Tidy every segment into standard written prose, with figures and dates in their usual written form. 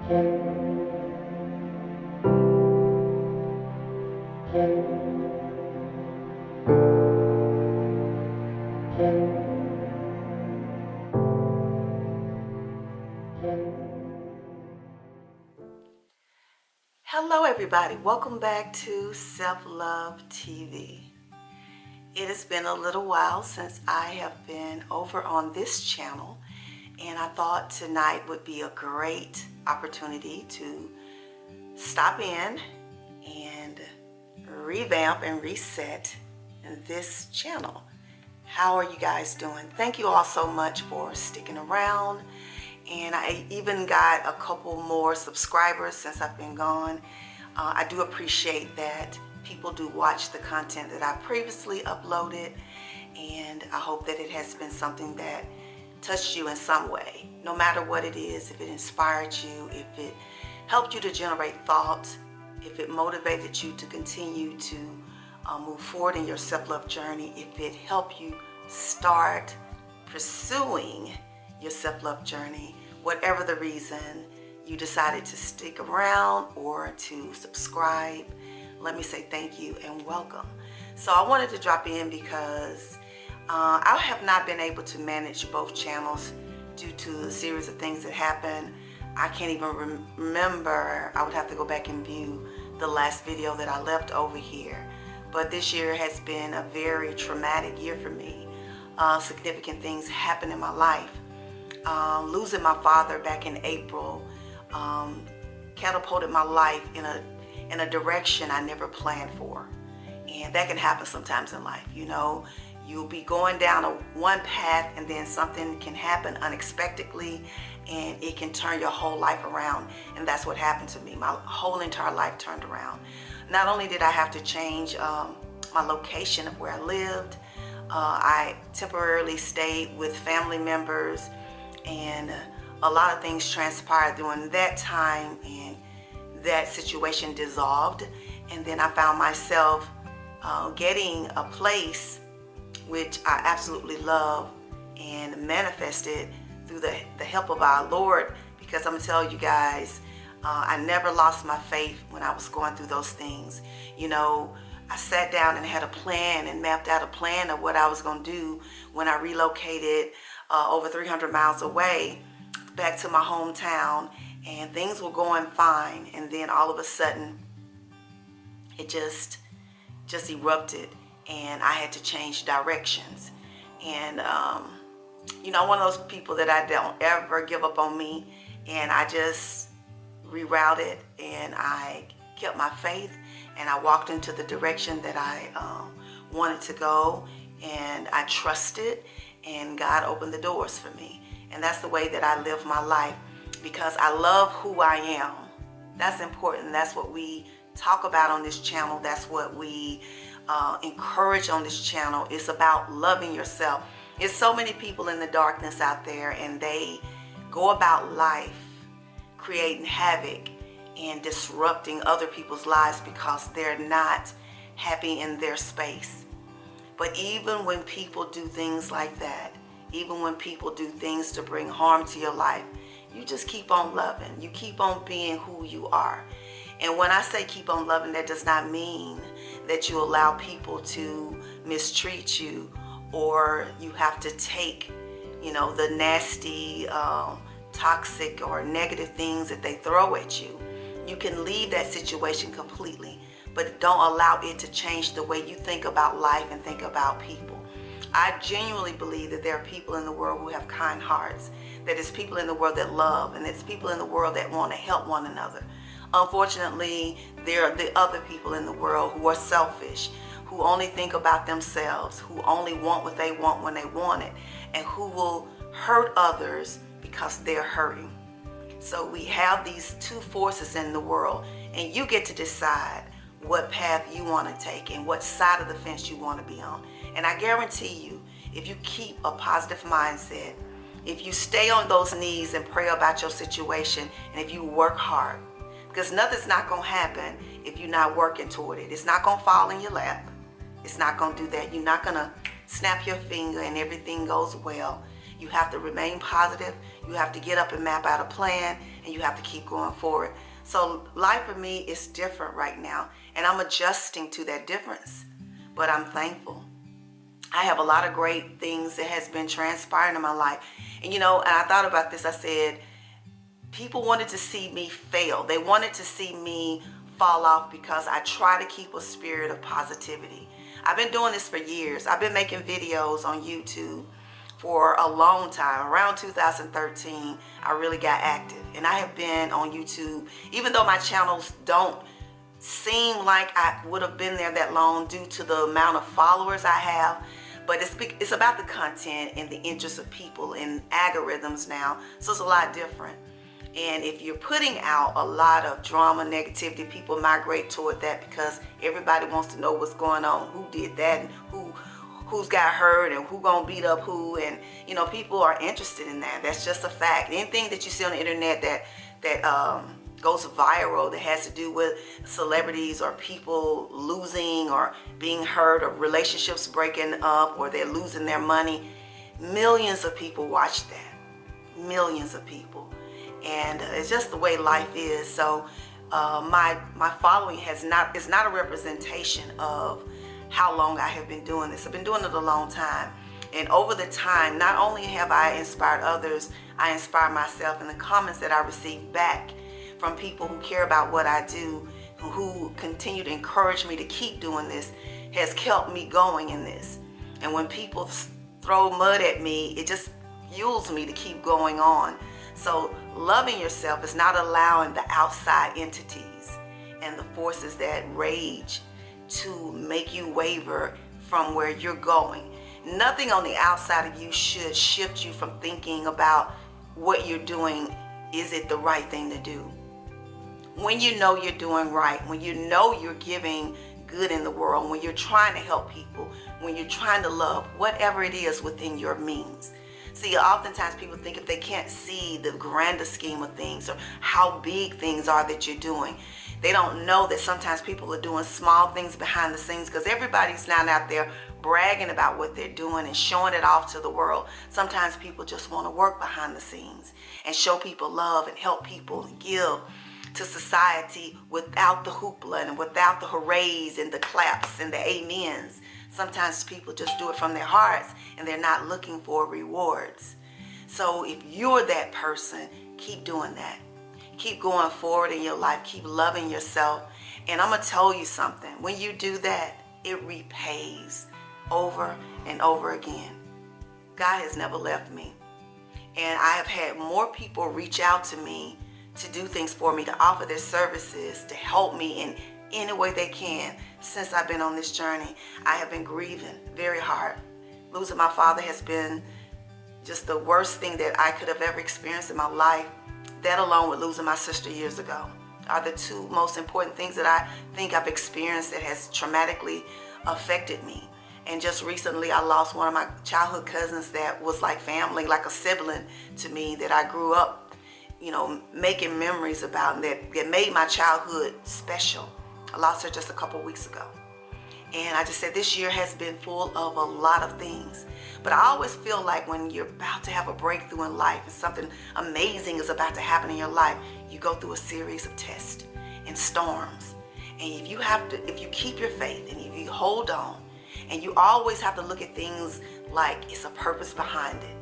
Hello everybody, welcome back to Self-Love TV. It has been a little while since I have been over on this channel, and I thought tonight would be a great opportunity to stop in and revamp and reset this channel. How are you guys doing? Thank you all so much for sticking around. And I even got a couple more subscribers since I've been gone. I do appreciate that people do watch the content that I previously uploaded, and I hope that it has been something that touched you in some way. No matter what it is, if it inspired you, if it helped you to generate thought, if it motivated you to continue to move forward in your self-love journey, if it helped you start pursuing your self-love journey, whatever the reason you decided to stick around or to subscribe, let me say thank you and welcome. So I wanted to drop in because I have not been able to manage both channels due to the series of things that happened. I can't even remember. I would have to go back and view the last video that I left over here. But this year has been a very traumatic year for me. Significant things happened in my life. Losing my father back in April catapulted my life in a direction I never planned for. And that can happen sometimes in life. You know, you'll be going down one path and then something can happen unexpectedly and it can turn your whole life around. And that's what happened to me. My whole entire life turned around. Not only did I have to change my location of where I lived, I temporarily stayed with family members, and a lot of things transpired during that time, and that situation dissolved. And then I found myself getting a place which I absolutely love and manifested through the help of our Lord, because I'm gonna tell you guys, I never lost my faith when I was going through those things. You know, I sat down and had a plan and mapped out a plan of what I was going to do when I relocated over 300 miles away back to my hometown, and things were going fine. And then all of a sudden it just erupted, and I had to change directions. And you know, I'm one of those people that I don't ever give up on me, and I just rerouted and I kept my faith, and I walked into the direction that I wanted to go, and I trusted, and God opened the doors for me. And that's the way that I live my life, because I love who I am. That's important. That's what we talk about on this channel. That's what we encourage on this channel. It's about loving yourself. There's so many people in the darkness out there, and they go about life creating havoc and disrupting other people's lives because they're not happy in their space. But even when people do things like that, even when people do things to bring harm to your life, you just keep on loving. You keep on being who you are. And when I say keep on loving, that does not mean that you allow people to mistreat you, or you have to take, you know, the nasty, toxic or negative things that they throw at you. You can leave that situation completely, but don't allow it to change the way you think about life and think about people. I genuinely believe that there are people in the world who have kind hearts, that there's people in the world that love, and there's people in the world that want to help one another. Unfortunately, there are the other people in the world who are selfish, who only think about themselves, who only want what they want when they want it, and who will hurt others because they're hurting. So we have these two forces in the world, and you get to decide what path you want to take and what side of the fence you want to be on. And I guarantee you, if you keep a positive mindset, if you stay on those knees and pray about your situation, and if you work hard, because nothing's not going to happen if you're not working toward it. It's not going to fall in your lap. It's not going to do that. You're not going to snap your finger and everything goes well. You have to remain positive. You have to get up and map out a plan, and you have to keep going forward. So life for me is different right now, and I'm adjusting to that difference, but I'm thankful. I have a lot of great things that has been transpiring in my life. And and I thought about this. I said, people wanted to see me fail. They wanted to see me fall off because I try to keep a spirit of positivity. I've been doing this for years. I've been making videos on YouTube for a long time. Around 2013, I really got active. And I have been on YouTube, even though my channels don't seem like I would have been there that long due to the amount of followers I have. But it's about the content and the interest of people and algorithms now. So it's a lot different. And if you're putting out a lot of drama, negativity, people migrate toward that because everybody wants to know what's going on, who did that, and who's got hurt, and who gonna beat up who, and people are interested in that. That's just a fact. Anything that you see on the internet that goes viral that has to do with celebrities or people losing or being hurt or relationships breaking up or they're losing their money, millions of people watch that. Millions of people. And it's just the way life is. So my following is not a representation of how long I have been doing this. I've been doing it a long time. And over the time, not only have I inspired others, I inspire myself. And the comments that I receive back from people who care about what I do, who continue to encourage me to keep doing this, has kept me going in this. And when people throw mud at me, it just fuels me to keep going on. So loving yourself is not allowing the outside entities and the forces that rage to make you waver from where you're going. Nothing on the outside of you should shift you from thinking about what you're doing. Is it the right thing to do? When you know you're doing right, when you know you're giving good in the world, when you're trying to help people, when you're trying to love, whatever it is within your means. See, oftentimes people think if they can't see the grander scheme of things or how big things are that you're doing, they don't know that sometimes people are doing small things behind the scenes because everybody's not out there bragging about what they're doing and showing it off to the world. Sometimes people just want to work behind the scenes and show people love and help people and give to society without the hoopla and without the hoorays and the claps and the amens. Sometimes people just do it from their hearts and they're not looking for rewards. So if you're that person, keep doing that. Keep going forward in your life. Keep loving yourself. And I'm going to tell you something. When you do that, it repays over and over again. God has never left me. And I have had more people reach out to me to do things for me, to offer their services, to help me in any way they can since I've been on this journey. I have been grieving very hard. Losing my father has been just the worst thing that I could have ever experienced in my life. That along with losing my sister years ago are the two most important things that I think I've experienced that has traumatically affected me. And just recently I lost one of my childhood cousins that was like family, like a sibling to me that I grew up making memories about, and that made my childhood special. I lost her just a couple weeks ago. And I just said this year has been full of a lot of things. But I always feel like when you're about to have a breakthrough in life and something amazing is about to happen in your life, you go through a series of tests and storms. And if you keep your faith and if you hold on, and you always have to look at things like it's a purpose behind it,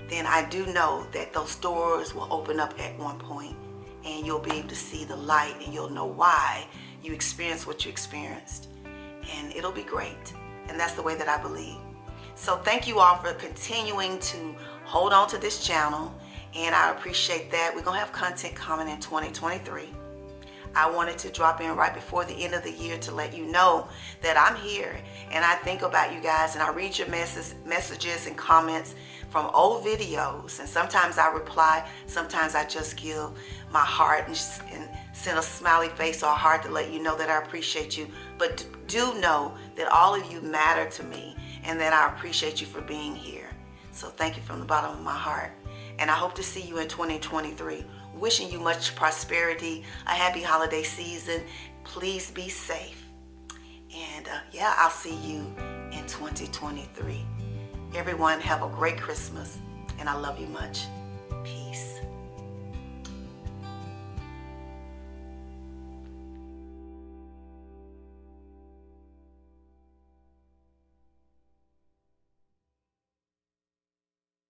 then I do know that those doors will open up at one point and you'll be able to see the light and you'll know why you experienced what you experienced. And it'll be great. And that's the way that I believe. So thank you all for continuing to hold on to this channel. And I appreciate that. We're going to have content coming in 2023. I wanted to drop in right before the end of the year to let you know that I'm here and I think about you guys, and I read your messages and comments from old videos, and sometimes I reply, sometimes I just give my heart and send a smiley face or a heart to let you know that I appreciate you. But do know that all of you matter to me and that I appreciate you for being here. So thank you from the bottom of my heart, and I hope to see you in 2023. Wishing you much prosperity, a happy holiday season. Please be safe. And I'll see you in 2023. Everyone have a great Christmas, and I love you much. Peace.